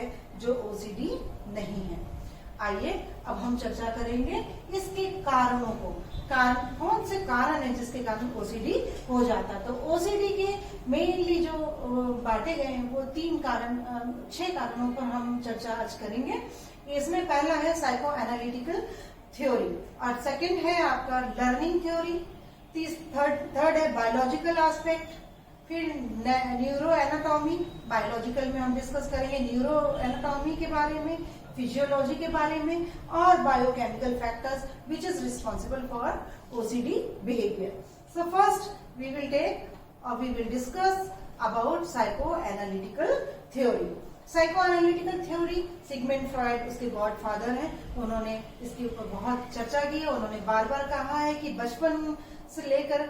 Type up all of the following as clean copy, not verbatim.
है जो ओसीडी नहीं है। आइए अब हम चर्चा करेंगे इसके कारणों को। कौन से कारण है जिसके कारण ओसीडी हो जाता है। तो ओसीडी के मेनली जो बांटे गए हैं वो 6 कारणों पर हम चर्चा आज करेंगे। इसमें पहला है साइको एनालिटिकल थ्योरी, और सेकंड है आपका लर्निंग थ्योरी, थर्ड है बायोलॉजिकल एस्पेक्ट, फिर न्यूरो एनाटॉमी, बायोलॉजिकल में हम डिस्कस करेंगे न्यूरो एनाटॉमी के बारे में, फिजियोलॉजी के बारे में, और biochemical factors which is responsible for OCD behaviour. So first we will discuss about psychoanalytical theory. Psychoanalytical theory Sigmund Freud उसके गॉडफादर हैं। उन्होंने इसके ऊपर बहुत चर्चा की है। उन्होंने बार बार कहा है कि बचपन से लेकर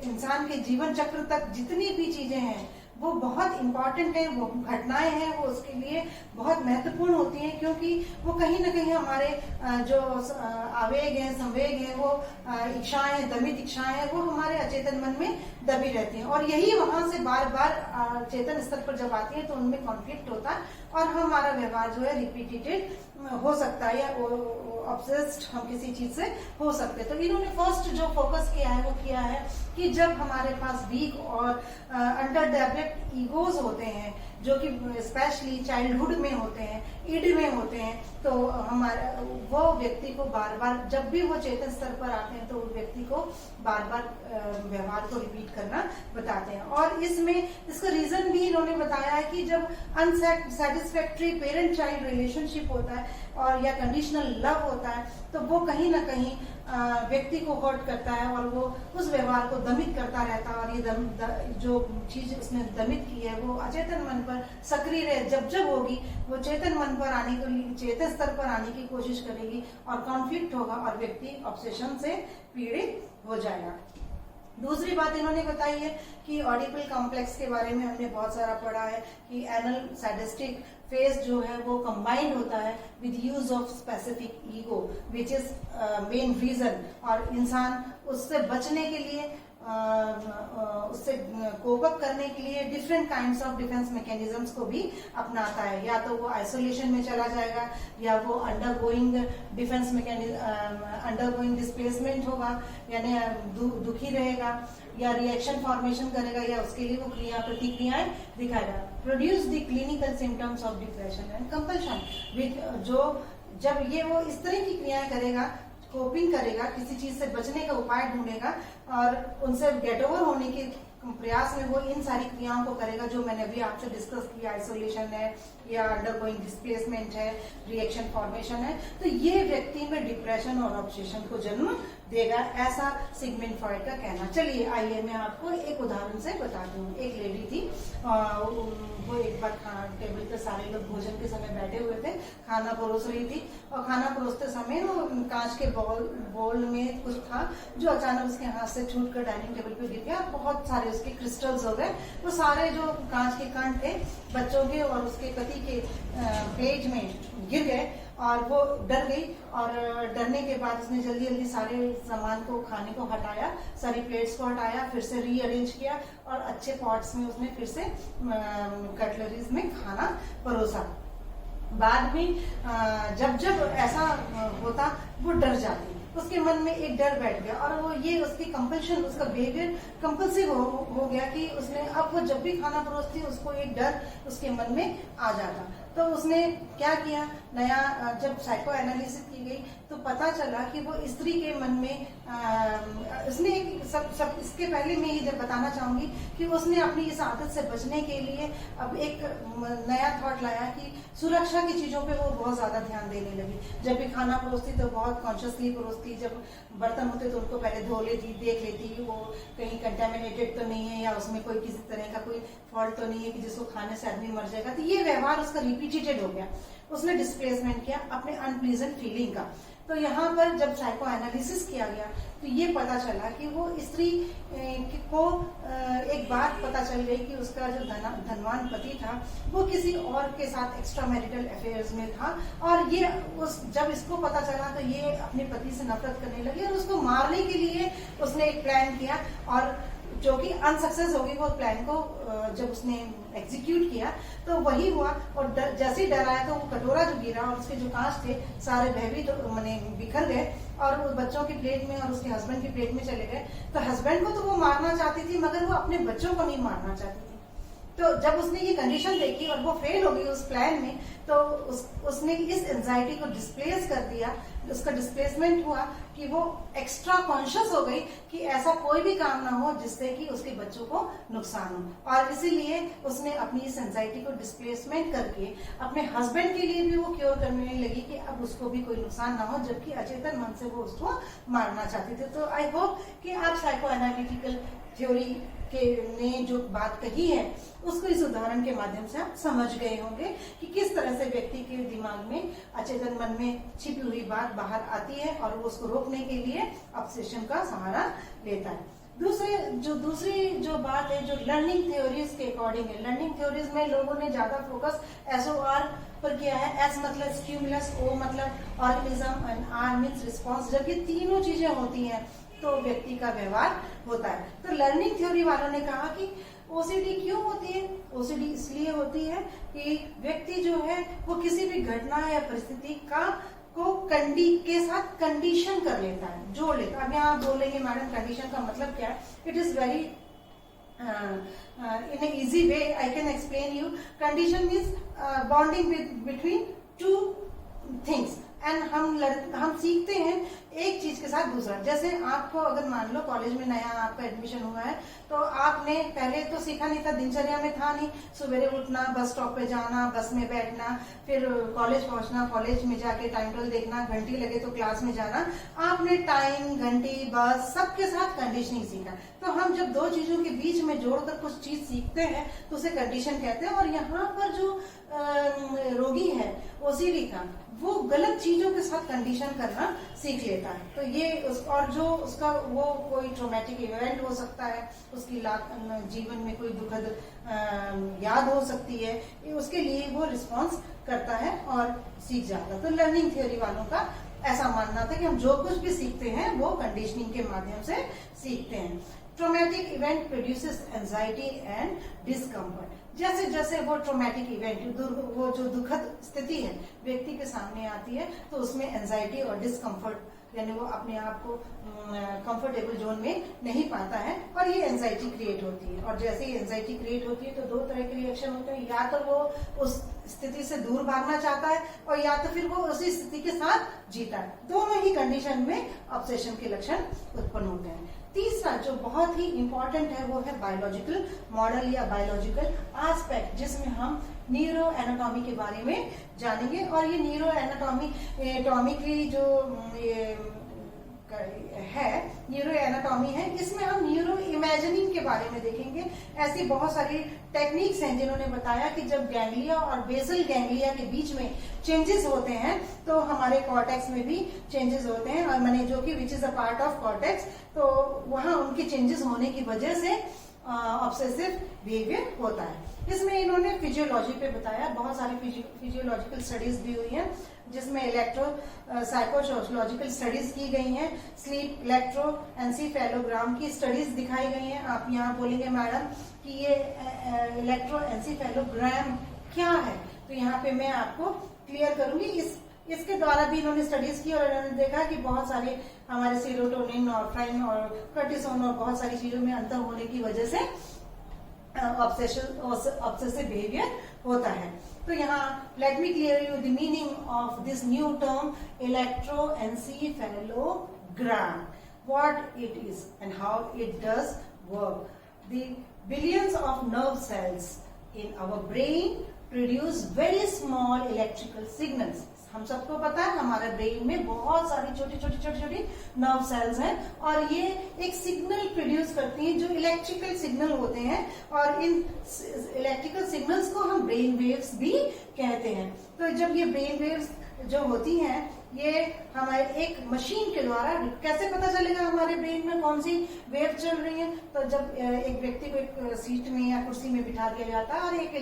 इंसान के जीवन चक्र तक जितनी भी चीजें हैं वो बहुत इंपॉर्टेंट है, वो घटनाएं हैं वो उसके लिए बहुत महत्वपूर्ण होती हैं, क्योंकि वो कहीं ना कहीं हमारे जो आवेग हैं, संवेग हैं, वो इच्छाएं हैं, दमित इच्छाएं हैं, वो हमारे अचेतन मन में दबी रहती हैं, और यही वहां से बार बार चेतन स्तर पर जब आती है तो उनमें कॉन्फ्लिक्ट होता है और हमारा व्यवहार जो है रिपीटेड हो सकता है या ऑब्सेस्ड हम किसी चीज से हो सकते हैं। तो इन्होंने फर्स्ट जो फोकस किया है वो किया है कि जब हमारे पास वीक और अंडर डेवलप्ड ईगोज होते हैं जो कि स्पेशली चाइल्डहुड में होते हैं, इड में होते हैं, तो हमारा वो व्यक्ति को बार बार जब भी वो चेतन स्तर पर आते हैं तो वो व्यक्ति को बार बार व्यवहार को रिपीट करना बताते हैं। और इसमें इसका रीजन भी इन्होंने बताया है कि जब अनसेटिस्फैक्ट्री पेरेंट चाइल्ड रिलेशनशिप होता है और या कंडीशनल लव होता है तो वो कहीं ना कहीं व्यक्ति को हर्ट करता है और वो उस व्यवहार को दमित करता रहता है, और ये जो चीज उसने दमित की है वो अचेतन मन पर सक्रिय रहे, जब होगी वो चेतन मन पर आने के लिए चेतन स्तर पर आने की कोशिश करेगी और कॉन्फ्लिक्ट होगा और व्यक्ति ऑब्सेशन से पीड़ित हो जाएगा। दूसरी बात इन्होंने बताई है कि ऑडिपल कॉम्प्लेक्स के बारे में हमने बहुत सारा पढ़ा है कि एनल सैडिस्टिक फेज जो है वो कंबाइंड होता है with use of specific ego which is main reason, और इंसान उससे बचने के लिए उससे कोप अप करने के लिए different kinds of defence mechanisms को भी अपनाता है। या तो वो आइसोलेशन में चला जाएगा, या वो अंडरगोइंग डिफेंस अंडरगोइंग डिस्प्लेसमेंट होगा, यानी दुखी रहेगा, या रिएक्शन फॉर्मेशन करेगा, या उसके लिए वो प्रतिक्रियाएं दिखाएगा। Produce the clinical symptoms of depression and compulsion, जो जब ये वो इस तरह की क्रियाएं करेगा, कोपिंग करेगा, किसी चीज से बचने का उपाय ढूंढेगा और उनसे गेट ओवर होने के प्रयास में वो इन सारी क्रियाओं को करेगा जो मैंने अभी आपसे डिस्कस किया, आइसोलेशन है या अंडरगोइंग डिस्प्लेसमेंट है, रिएक्शन फॉर्मेशन है, तो ये व्यक्ति में डिप्रेशन और ऑब्सेशन को जन्म देगा, ऐसा सिगमंड फ्रॉइड का कहना। चलिए आइए मैं आपको एक उदाहरण से बताती हूँ। एक लेडी थी, वो एक बार टेबल पे सारे लोग भोजन के समय बैठे हुए थे, खाना परोस रही थी, और खाना परोसते समय वो कांच के बोल में कुछ था जो अचानक उसके हाथ से छूट कर डाइनिंग टेबल पे गिर गया। बहुत सारे उसके क्रिस्टल्स हो गए, तो सारे जो कांच के कण थे बच्चों के और उसके पति के प्लेट में गिर गए, और वो डर गई, और डरने के बाद उसने जल्दी जल्दी सारे सामान को खाने को हटाया, सारी प्लेट्स को हटाया, फिर से रीअरेंज किया और अच्छे पॉट्स में उसने फिर से कटलरीज में खाना परोसा। बाद में जब ऐसा होता वो डर जाती, उसके मन में एक डर बैठ गया, और वो ये उसकी कंपल्शन, उसका बिहेवियर कंपल्सिव हो गया कि उसने अब वो जब भी खाना परोसती उसको एक डर उसके मन में आ जाता। तो उसने क्या किया, जब साइको एनालिसिस की गई तो पता चला कि वो स्त्री के मन में उसने सब इसके पहले मैं ये जब बताना चाहूंगी कि उसने अपनी इस आदत से बचने के लिए अब एक नया थॉट लाया कि सुरक्षा की चीजों पे वो बहुत ज्यादा ध्यान देने लगी। जब भी खाना परोसती तो बहुत कॉन्शियसली परोसती, जब बर्तन होते तो उनको पहले धो लेती, देख लेती वो कहीं कंटेमिनेटेड तो नहीं है या उसमें कोई किसी तरह का कोई फॉल्ट तो नहीं है कि जिसको खाने से आदमी मर जाएगा। तो ये व्यवहार उसका रिपीटेड हो गया। उसने डिस्प्लेसमेंट किया अपने अनप्लीजेंट फीलिंग का। तो यहाँ पर जब साइको एनालिसिस किया गया तो ये पता चला कि वो स्त्री को एक बात पता चल गई कि उसका जो धनवान पति था वो किसी और के साथ एक्स्ट्रा मैरिटल अफेयर्स में था, और ये जब इसको पता चला तो ये अपने पति से नफरत करने लगी और उसको मारने के लिए उसने एक प्लान किया और जो कि अनसक्सेस होगी वो प्लान को जब उसने एग्जीक्यूट किया तो वही हुआ। और जैसे ही डर आया तो वो कटोरा जो गिरा और उसके जो कांच थे सारे भयभीत माने बिखर गए और उस बच्चों की प्लेट में और उसके हस्बैंड की प्लेट में चले गए। तो हस्बैंड को तो वो मारना चाहती थी मगर वो अपने बच्चों को नहीं मारना चाहती थी। तो जब उसने ये कंडीशन देखी और वो फेल हो गई उस प्लान में, तो उसने इस एंजाइटी को डिस्प्लेस कर दिया, उसका डिस्प्लेसमेंट हुआ कि वो एक्स्ट्रा कॉन्शियस हो गई कि ऐसा कोई भी काम ना हो जिससे कि उसके बच्चों को नुकसान हो। और इसीलिए उसने अपनी इस एंजाइटी को डिस्प्लेसमेंट करके अपने हस्बैंड के लिए भी वो क्योर करने लगी कि अब उसको भी कोई नुकसान ना हो, जबकि अचेतन मन से वो उसको मारना चाहती थी। तो आई होप कि आप साइको एनालिटिकल थ्योरी के ने जो बात कही है उसको इस उदाहरण के माध्यम से आप समझ गए होंगे कि किस तरह से व्यक्ति के दिमाग में अचेतन मन में छिपी हुई बात बाहर आती है और वो उसको रोकने के लिए ऑब्सेशन का सहारा लेता है। दूसरी जो बात है जो लर्निंग थ्योरीज के अकॉर्डिंग है, लर्निंग थ्योरीज में लोगों ने ज्यादा फोकस SOR पर किया है। S मतलब स्टिमुलस, O मतलब organism and R means response. जब ये तीनों चीजें होती हैं तो व्यक्ति का व्यवहार होता है। तो लर्निंग थ्योरी वालों ने कहा कि OCD क्यों होती है? OCD इसलिए होती है कि व्यक्ति जो है वो किसी भी घटना या परिस्थिति को के साथ कंडीशन कर लेता है, जोड़ लेता है। अब यहाँ आप बोलेंगे मैडम कंडीशन का मतलब क्या है? It is very in an easy way I can explain you. Condition is bonding between two things. And हम सीखते हैं एक चीज के साथ दूसरा। जैसे आपको अगर मान लो कॉलेज में नया आपका एडमिशन हुआ है तो आपने पहले तो सीखा नहीं था, दिनचर्या में था नहीं, सवेरे उठना, बस स्टॉप पे जाना, बस में बैठना, फिर कॉलेज पहुंचना, कॉलेज में जाके टाइम टेबल देखना, घंटी लगे तो क्लास में जाना। आपने टाइम, घंटी, बस सबके साथ कंडीशनिंग सीखा। तो हम जब दो चीजों के बीच में जोड़कर कुछ चीज सीखते हैं तो उसे कंडीशन कहते हैं। और यहाँ पर जो रोगी है OCD का, वो गलत चीजों के साथ कंडीशन करना सीख लेता है। तो ये और जो उसका वो कोई ट्रॉमेटिक इवेंट हो सकता है, उसकी जीवन में कोई दुखद याद हो सकती है, उसके लिए वो रिस्पॉन्स करता है और सीख जाता है। तो लर्निंग थ्योरी वालों का ऐसा मानना था कि हम जो कुछ भी सीखते हैं वो कंडीशनिंग के माध्यम से सीखते हैं। Traumatic event produces anxiety and discomfort. जैसे जैसे वो ट्रॉमेटिक इवेंट, वो जो दुखद स्थिति है व्यक्ति के सामने आती है तो उसमें एंजाइटी और डिस्कम्फर्ट, यानी वो अपने आप को कंफर्टेबल जोन में नहीं पाता है और ये एंजाइटी क्रिएट होती है। और जैसे ही एंजाइटी क्रिएट होती है तो दो तरह के रिएक्शन होते हैं, या तो वो उस स्थिति से दूर भागना चाहता है और या तो फिर वो उसी स्थिति के साथ जीता है। दोनों ही कंडीशन में ऑब्सेशन के लक्षण उत्पन्न होते हैं। तीसरा जो बहुत ही इंपॉर्टेंट है वो है बायोलॉजिकल मॉडल या बायोलॉजिकल एस्पेक्ट, जिसमें हम न्यूरो एनाटॉमी के बारे में जानेंगे। और ये न्यूरो एनाटॉमी की जो न्यूरो एनाटॉमी है, इसमें हम न्यूरो इमेजिनिंग के बारे में देखेंगे। ऐसी बहुत सारी टेक्निक्स हैं जिन्होंने बताया कि जब गैंग्लिया और बेसल गैंग्लिया के बीच में चेंजेस होते हैं तो हमारे कॉर्टेक्स में भी चेंजेस होते हैं, और मैंने जो कि which is a part of cortex, तो वहां उनके चेंजेस होने की वजह से ऑब्सेसिव बिहेवियर होता है। इसमें इन्होंने फिजियोलॉजी पे बताया, बहुत सारी फिजियोलॉजिकल स्टडीज भी हुई हैं जिसमें इलेक्ट्रो साइकोसोशियोलॉजिकल स्टडीज की गई हैं, स्लीप इलेक्ट्रो एंसीफेलोग्राम की स्टडीज दिखाई गई हैं। आप यहाँ बोलेंगे मैडम कि ये इलेक्ट्रो एंसीफेलोग्राम क्या है, तो यहाँ पे मैं आपको क्लियर करूंगी। इसके द्वारा भी इन्होंने स्टडीज की और इन्होंने देखा कि बहुत सारे हमारे सेरोटोनिन और फ्राइन और कर्टिसोन और बहुत सारी चीजों में अंतर होने की वजह से ऑब्सेसिव बिहेवियर होता है। तो यहाँ let me clear you the meaning of this new term electroencephalogram, what it is and how it does work. The billions of nerve cells in our brain produce very small electrical signals. हम सबको पता है हमारे brain में बहुत सारी छोटी छोटी नर्व सेल्स हैं और ये एक सिग्नल प्रोड्यूस करती हैं जो इलेक्ट्रिकल सिग्नल होते हैं, और इन इलेक्ट्रिकल सिग्नल्स को हम ब्रेन वेव्स भी कहते हैं। तो जब ये ब्रेन वेव्स जो होती हैं ये हमारे एक मशीन के द्वारा, कैसे पता चलेगा हमारे ब्रेन में कौन सी वेव चल रही है, तो जब एक व्यक्ति को एक सीट में या कुर्सी में बिठा दिया जाता है और एक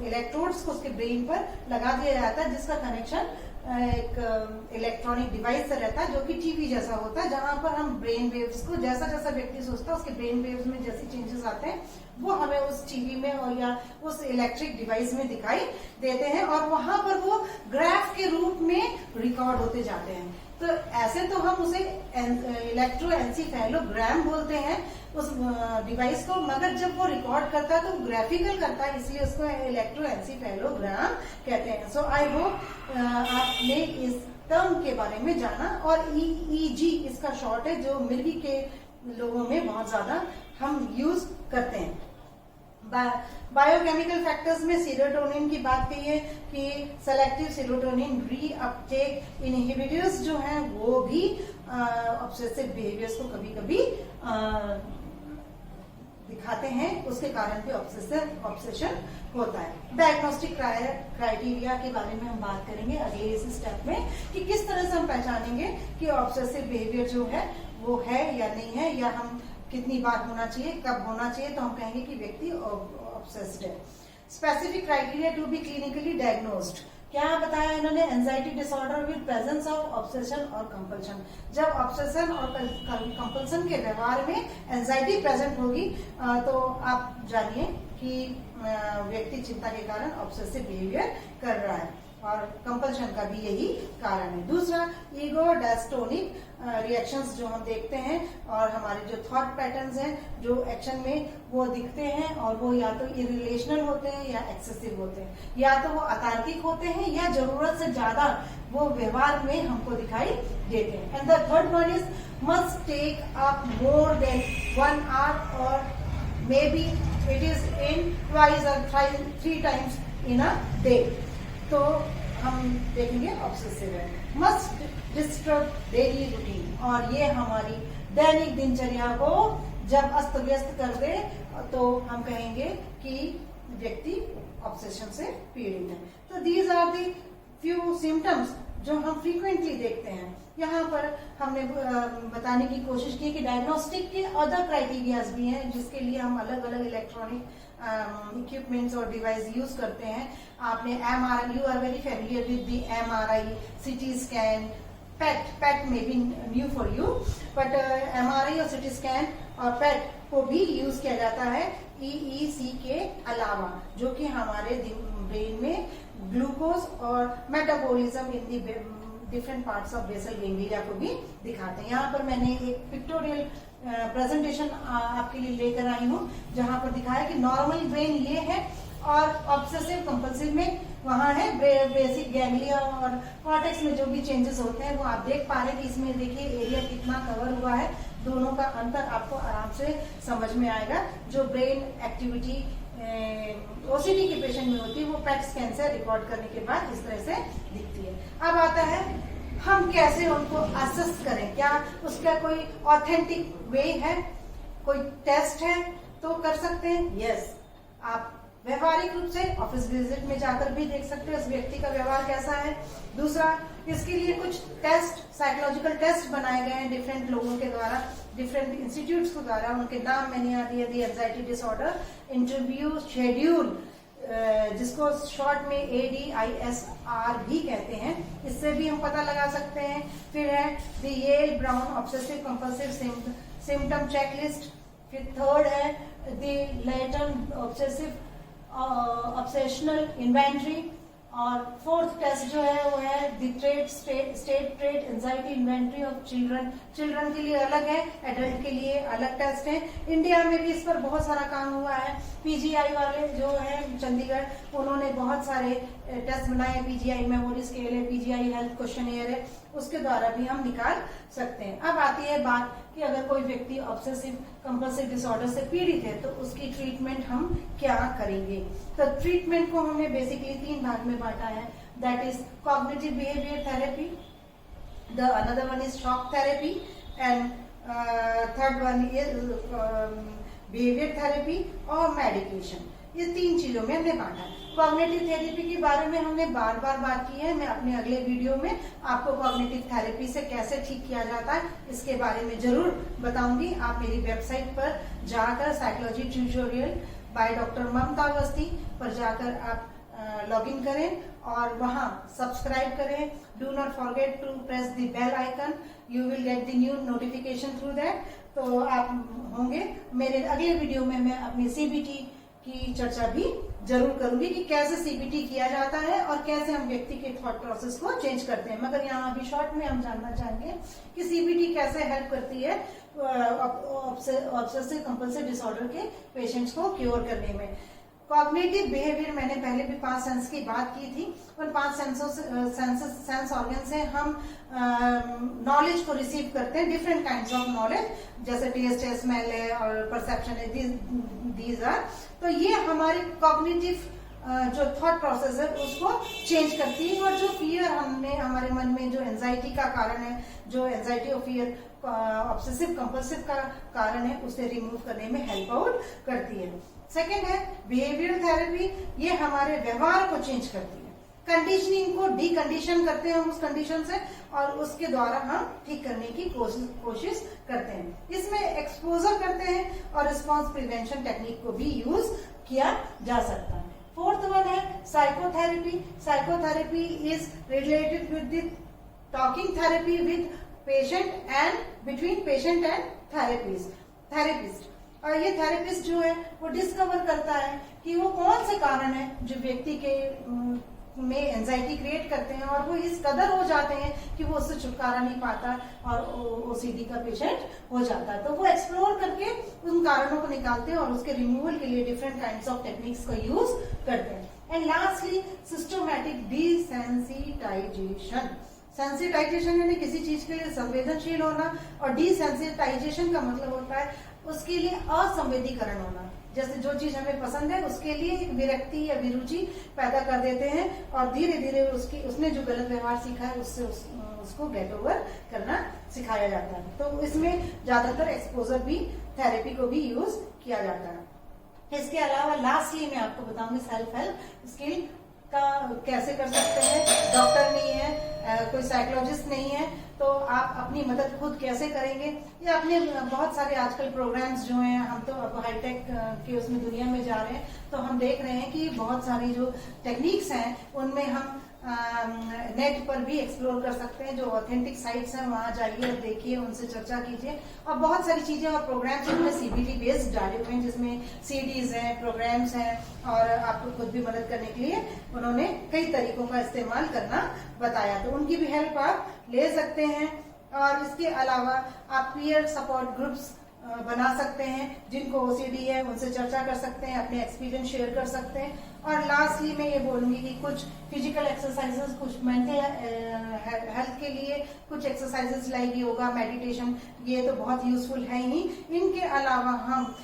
इलेक्ट्रोड्स को उसके ब्रेन पर लगा दिया जाता है जिसका कनेक्शन एक इलेक्ट्रॉनिक डिवाइस से रहता है जो कि टीवी जैसा होता है, जहां पर हम ब्रेन वेव्स को जैसा जैसा व्यक्ति सोचता है उसके ब्रेन वेव्स में जैसे चेंजेस आते हैं वो हमें उस टीवी में और या उस इलेक्ट्रिक डिवाइस में दिखाई देते हैं और वहां पर वो ग्राफ के रूप में रिकॉर्ड होते जाते हैं। तो ऐसे तो हम उसे इलेक्ट्रोएन्सेफेलोग्राम बोलते हैं उस डिवाइस को, मगर जब वो रिकॉर्ड करता है तो वो ग्राफिकल करता है, इसलिए उसको इलेक्ट्रोएन्सेफेलोग्राम कहते हैं। सो आई होप आपने इस टर्म के बारे में जाना। और EEG इसका शॉर्ट है जो मिलिट्री के लोगों में बहुत ज्यादा हम यूज करते हैं। बायोकेमिकल फैक्टर्स में सीरोटोनिन की बात कही है कि सेलेक्टिव सीरोटोनिन रीअपटेक इनहिबिटर्स जो हैं वो भी ऑब्सेसिव बिहेवियर्स को कभी कभी दिखाते हैं, उसके कारण भी ऑब्सेशन होता है। डायग्नोस्टिक क्राइटेरिया के बारे में हम बात करेंगे अगले इस स्टेप में कि किस तरह से हम पहचानेंगे कि ऑब्सेसिव बिहेवियर जो है वो है या नहीं है, या हम कितनी बार होना चाहिए, कब होना चाहिए, तो हम कहेंगे कि व्यक्ति ऑब्सेस्ड है। Specific criteria to be clinically diagnosed, क्या बताया इन्होंने, anxiety disorder with presence of obsession और कंपल्शन। जब ऑब्सेशन और कंपल्शन के व्यवहार में एंजाइटी प्रेजेंट होगी तो आप जानिए कि व्यक्ति चिंता के कारण ऑब्सेसिव बिहेवियर कर रहा है, और कंपल्शन का भी यही कारण है। दूसरा, ईगो डायस्टोनिक रिएक्शंस जो हम देखते हैं और हमारे जो थॉट पैटर्न्स हैं जो एक्शन में वो दिखते हैं, और वो या तो इरिलेशनल होते हैं या एक्सेसिव होते हैं, या तो वो अतार्किक होते हैं या जरूरत से ज्यादा वो व्यवहार में हमको दिखाई देते हैं। And the third one is must take up more than 1 hour or maybe it is in twice or 3 times in a day. तो हम देखेंगे ऑब्सेसिव है। मस्ट डिस्टर्ब डेली रूटीन, और ये हमारी दैनिक दिनचर्या को जब अस्त व्यस्त कर दे तो हम कहेंगे कि व्यक्ति ऑब्सेशन से पीड़ित है। तो these are the few symptoms जो हम फ्रीक्वेंटली देखते हैं। यहाँ पर हमने बताने की कोशिश की कि डायग्नोस्टिक के अदर क्राइटेरियाज भी हैं जिसके लिए हम अलग अलग इलेक्ट्रॉनिक इक्विपमेंट्स और डिवाइस यूज करते हैं। आपने MRI, you are very familiar with the MRI, CT scan, PET में भी new for you, but MRI और CT स्कैन और PET को भी यूज किया जाता है EEC के अलावा, जो कि हमारे ब्रेन में ग्लूकोज और metabolism in the different parts of basal ganglia को भी दिखाते हैं। यहाँ पर मैंने एक पिक्टोरियल प्रेजेंटेशन आपके लिए लेकर आई हूँ जहाँ पर दिखाया कि नॉर्मल ब्रेन ये है और ऑब्सेसिव कंपल्सिव में वहाँ है बेसिक गैंग्लिया और कॉर्टेक्स में जो भी चेंजेस होते हैं वो आप देख पा रहे हैं कि इसमें देखिए एरिया कितना कवर हुआ है, दोनों का अंतर आपको आराम से समझ में आएगा। जो ब्रेन एक्टिविटी OCD के पेशेंट में होती है वो PET स्कैन से रिकॉर्ड करने के बाद इस तरह से दिखती है। अब आता है हम कैसे उनको असेस करें, क्या उसका कोई ऑथेंटिक वे है, कोई टेस्ट है तो कर सकते हैं। यस, आप व्यवहारिक रूप से ऑफिस विजिट में जाकर भी देख सकते हैं उस व्यक्ति का व्यवहार कैसा है। दूसरा, इसके लिए कुछ टेस्ट, साइकोलॉजिकल टेस्ट बनाए गए हैं डिफरेंट लोगों के द्वारा, डिफरेंट इंस्टीट्यूट्स के द्वारा। उनके नाम मैंने यहाँ दिया दी एंजाइटी डिसऑर्डर इंटरव्यू शेड्यूल, जिसको शॉर्ट में ADISR भी कहते हैं, इससे भी हम पता लगा सकते हैं। फिर है the Yale Brown obsessive compulsive symptom checklist. फिर थर्ड है the Leyton obsessive obsessional inventory. और फोर्थ टेस्ट जो है वो है the state trait anxiety inventory of children. Children के लिए अलग है, एडल्ट के लिए अलग टेस्ट है। इंडिया में भी इस पर बहुत सारा काम हुआ है। PGI वाले जो है चंडीगढ़, उन्होंने बहुत सारे टेस्ट बनाए। PGI मेमोरी स्केल है, PGI हेल्थ क्वेश्चनियर है, उसके द्वारा भी हम निकाल सकते हैं। अब आती है बात कि अगर कोई व्यक्ति ऑब्सेसिव कंपल्सिव डिसऑर्डर से पीड़ित है तो उसकी ट्रीटमेंट हम क्या करेंगे। तो ट्रीटमेंट को हमने बेसिकली 3 भाग में बांटा है, that is cognitive behaviour therapy, the another one is shock therapy, and third one is behaviour therapy और मेडिकेशन। ये 3 चीजों में हमने बांटा है। कॉग्निटिव थेरेपी के बारे में हमने बार बार बात की है, मैं अपने अगले वीडियो में आपको कॉग्निटिव थेरेपी से कैसे ठीक किया जाता है इसके बारे में जरूर बताऊंगी। आप मेरी वेबसाइट पर जाकर साइकोलॉजी ट्यूटोरियल बाय डॉक्टर ममता अवस्थी पर जाकर आप लॉग इन करें और वहां सब्सक्राइब करें। Do not forget to press the bell icon, you will get the new notification through that. तो आप होंगे मेरे अगले वीडियो में मैं अपनी सीबीटी की चर्चा भी जरूर करूंगी कि कैसे सीबीटी किया जाता है और कैसे हम व्यक्ति के थॉट प्रोसेस को चेंज करते हैं। मगर यहाँ अभी शॉर्ट में हम जानना चाहेंगे कि सीबीटी कैसे हेल्प करती है ऑब्सेसिव कंपल्सिव डिसऑर्डर के पेशेंट्स को क्योर करने में। कॉग्निटिव बिहेवियर, मैंने पहले भी 5 सेंस की बात की थी। उन 5 सेंस ऑर्गन से हम नॉलेज को रिसीव करते हैं, डिफरेंट काइंड्स ऑफ नॉलेज, जैसे टेस्ट है, स्मेल है और परसेप्शन है, दीज आर। तो ये हमारी कॉग्निटिव जो थॉट प्रोसेस है उसको चेंज करती है, और जो फियर हमने हमारे मन में जो एंजाइटी का कारण है, जो एंजाइटी और फियर ऑब्सेसिव कंपल्सिव का कारण है, उसे रिमूव करने में हेल्प आउट करती है। सेकेंड है बिहेवियर थेरेपी, ये हमारे व्यवहार को चेंज करती है। कंडीशनिंग को डीकंडीशन करते हैं हम उस कंडीशन से, और उसके द्वारा हम ठीक करने की कोशिश करते हैं। इसमें एक्सपोजर करते हैं और रिस्पॉन्स प्रिवेंशन टेक्निक को भी यूज किया जा सकता है। फोर्थ वन है psychotherapy. Psychotherapy is related with the talking therapy with patient and between patient and therapist. और ये थेरेपिस्ट जो है वो डिस्कवर करता है कि वो कौन से कारण है जो व्यक्ति के में एंजाइटी क्रिएट करते हैं, और वो इस कदर हो जाते हैं कि वो उससे छुटकारा नहीं पाता और ओसीडी का पेशेंट हो जाता है। तो वो एक्सप्लोर करके उन कारणों को निकालते हैं और उसके रिमूवल के लिए डिफरेंट काइंड्स ऑफ टेक्निक्स का यूज करते हैं। And lastly systematic desensitisation. Sensitisation यानी किसी चीज के लिए संवेदनशील होना, और डिसेंसिटाइजेशन का मतलब होता है उसके लिए असंवेदीकरण होना। जैसे जो चीज हमें पसंद है उसके लिए एक विरक्ति या विरुचि पैदा कर देते हैं, और धीरे धीरे उसने जो गलत व्यवहार सीखा है उससे उसको गेट ओवर करना सिखाया जाता है। तो इसमें ज्यादातर एक्सपोजर भी थेरेपी को भी यूज किया जाता है। इसके अलावा लास्टली मैं आपको बताऊंगी सेल्फ हेल्प स्किल का कैसे कर सकते हैं। डॉक्टर नहीं है, कोई साइकोलॉजिस्ट नहीं है, तो आप अपनी मदद खुद कैसे करेंगे। ये अपने बहुत सारे आजकल प्रोग्राम्स जो हैं, हम तो अब हाईटेक के उसमें दुनिया में जा रहे हैं, तो हम देख रहे हैं कि बहुत सारी जो टेक्निक्स हैं उनमें हम नेट पर भी एक्सप्लोर कर सकते हैं। जो ऑथेंटिक साइट्स हैं वहां जाइए और देखिए, उनसे चर्चा कीजिए। और बहुत सारी चीजें और प्रोग्राम्स उन्होंने सीबीटी बेस्ड डाले हुए हैं, जिसमें सीडीज हैं, प्रोग्राम्स हैं, और आपको खुद भी मदद करने के लिए उन्होंने कई तरीकों का इस्तेमाल करना बताया। तो उनकी भी हेल्प आप ले सकते हैं। और इसके अलावा आप पीयर सपोर्ट ग्रुप्स बना सकते हैं, जिनको ओसीडी है उनसे चर्चा कर सकते हैं, अपने एक्सपीरियंस शेयर कर सकते हैं। और लास्टली मैं ये बोलूंगी कि कुछ फिजिकल एक्सरसाइजेस, कुछ मेंटल हेल्थ के लिए कुछ एक्सरसाइजेस लाइक योगा, मेडिटेशन, ये तो बहुत यूजफुल है ही। इनके अलावा हम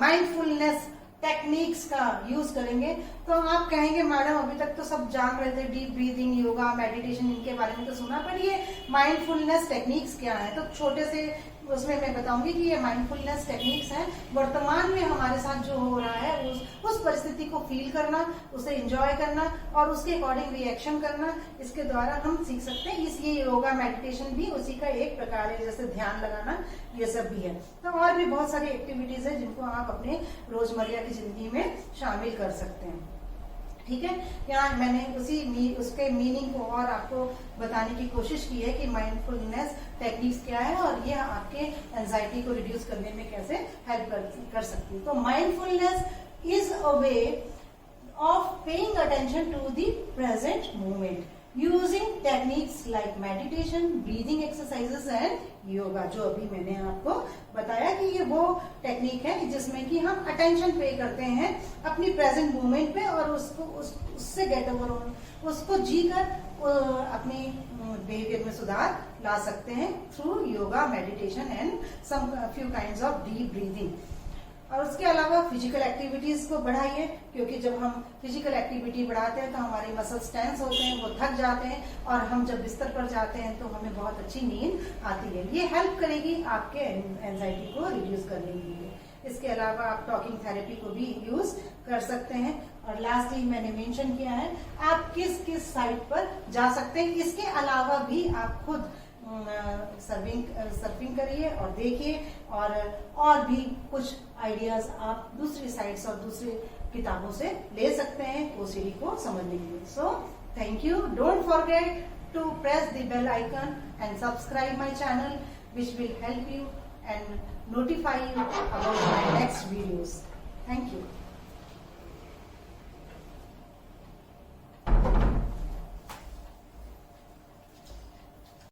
माइंडफुलनेस टेक्निक्स का यूज करेंगे। तो आप कहेंगे मैडम अभी तक तो सब जान रहे थे, डीप ब्रीदिंग, योगा, मेडिटेशन, इनके बारे में तो सुना, पर ये माइंडफुलनेस टेक्निक्स क्या है। तो छोटे से उसमें मैं बताऊंगी कि ये माइंडफुलनेस टेक्निक्स हैं, वर्तमान में हमारे साथ जो हो रहा है उस परिस्थिति को फील करना, उसे एंजॉय करना और उसके अकॉर्डिंग रिएक्शन करना। इसके द्वारा हम सीख सकते हैं। ये योगा मेडिटेशन भी उसी का एक प्रकार है, जैसे ध्यान लगाना, ये सब भी है। तो और भी बहुत सारी एक्टिविटीज है जिनको आप अपने रोजमर्रा की जिंदगी में शामिल कर सकते हैं। ठीक है, यहाँ मैंने उसके मीनिंग को और आपको बताने की कोशिश की है कि माइंडफुलनेस टेक्निक्स क्या है और ये आपके एंजाइटी को रिड्यूस करने में कैसे हेल्प कर सकती है। तो mindfulness is a way of paying attention to the present moment using techniques like meditation, breathing exercises and yoga, जो अभी मैंने आपको बताया कि ये वो टेक्निक है जिसमें कि हम अटेंशन पे करते हैं अपनी प्रेजेंट मोमेंट पे, और उससे गेट ओवर, उसको जीकर अपनी बिहेवियर में सुधार ला सकते हैं through yoga, meditation and some few kinds of deep breathing. और उसके अलावा फिजिकल एक्टिविटीज को बढ़ाइए, क्योंकि जब हम फिजिकल एक्टिविटी बढ़ाते हैं तो हमारे मसल्स टेंस होते हैं, वो थक जाते हैं, और हम जब बिस्तर पर जाते हैं तो हमें बहुत अच्छी नींद आती है। ये हेल्प करेगी आपके एंजाइटी को रिड्यूस करने के लिए। इसके अलावा आप टॉकिंग थेरेपी को भी यूज कर सकते हैं। और लास्टली मैंने मेंशन किया है आप किस किस साइट पर जा सकते हैं। इसके अलावा भी आप खुद सर्फिंग करिए और देखिए, और भी कुछ आइडियाज आप दूसरी साइट्स और दूसरी किताबों से ले सकते हैं, ओसीडी को समझने के लिए। So thank you. Don't forget to press the bell icon and subscribe my channel, which will help you and notify you about my next videos. Thank you.